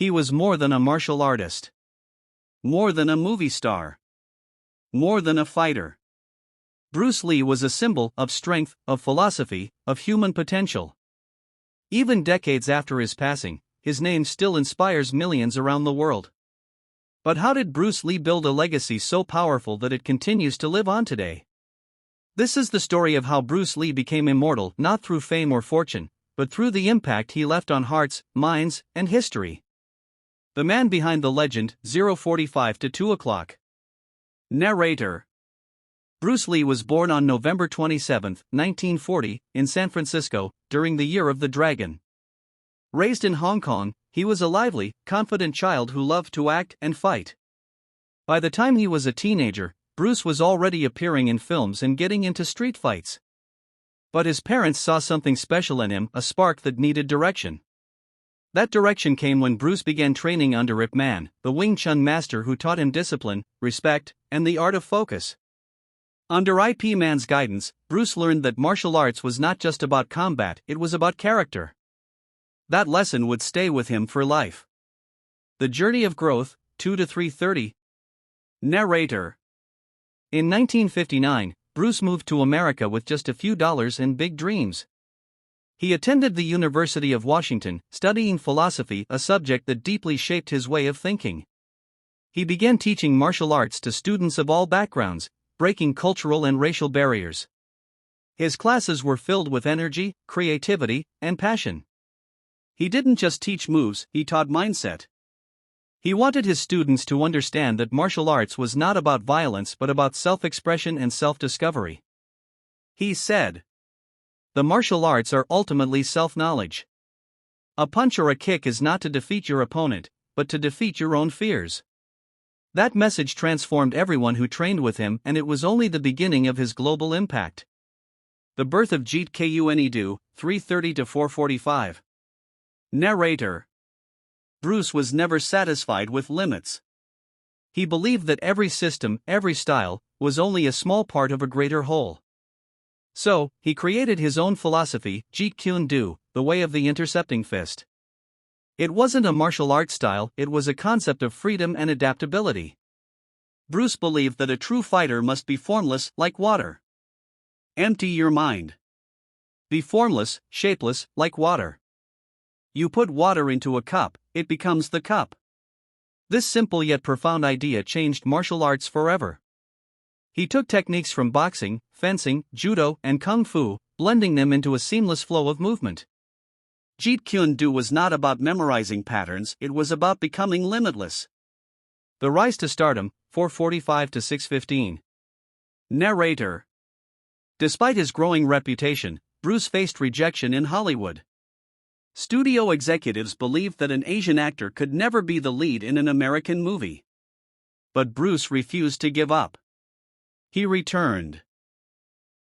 He was more than a martial artist. More than a movie star. More than a fighter. Bruce Lee was a symbol of strength, of philosophy, of human potential. Even decades after his passing, his name still inspires millions around the world. But how did Bruce Lee build a legacy so powerful that it continues to live on today? This is the story of how Bruce Lee became immortal, not through fame or fortune, but through the impact he left on hearts, minds, and history. The man behind the legend, 045 to 2 o'clock. Narrator. Bruce Lee was born on November 27, 1940, in San Francisco, during the Year of the Dragon. Raised in Hong Kong, he was a lively, confident child who loved to act and fight. By the time he was a teenager, Bruce was already appearing in films and getting into street fights. But his parents saw something special in him, a spark that needed direction. That direction came when Bruce began training under Ip Man, the Wing Chun master who taught him discipline, respect, and the art of focus. Under Ip Man's guidance, Bruce learned that martial arts was not just about combat, it was about character. That lesson would stay with him for life. The Journey of Growth, 2 to 330. Narrator. In 1959, Bruce moved to America with just a few dollars and big dreams. He attended the University of Washington, studying philosophy, a subject that deeply shaped his way of thinking. He began teaching martial arts to students of all backgrounds, breaking cultural and racial barriers. His classes were filled with energy, creativity, and passion. He didn't just teach moves, he taught mindset. He wanted his students to understand that martial arts was not about violence but about self-expression and self-discovery. He said, "The martial arts are ultimately self-knowledge. A punch or a kick is not to defeat your opponent, but to defeat your own fears." That message transformed everyone who trained with him, and it was only the beginning of his global impact. The birth of Jeet Kune Do, 330 to 445. Narrator. Bruce was never satisfied with limits. He believed that every system, every style, was only a small part of a greater whole. So, he created his own philosophy, Jeet Kune Do, the way of the intercepting fist. It wasn't a martial arts style, it was a concept of freedom and adaptability. Bruce believed that a true fighter must be formless, like water. Empty your mind. Be formless, shapeless, like water. You put water into a cup, it becomes the cup. This simple yet profound idea changed martial arts forever. He took techniques from boxing, fencing, judo, and kung fu, blending them into a seamless flow of movement. Jeet Kune Do was not about memorizing patterns, it was about becoming limitless. The rise to stardom, 445 to 615. Narrator. Despite his growing reputation, Bruce faced rejection in Hollywood. Studio executives believed that an Asian actor could never be the lead in an American movie. But Bruce refused to give up. He returned.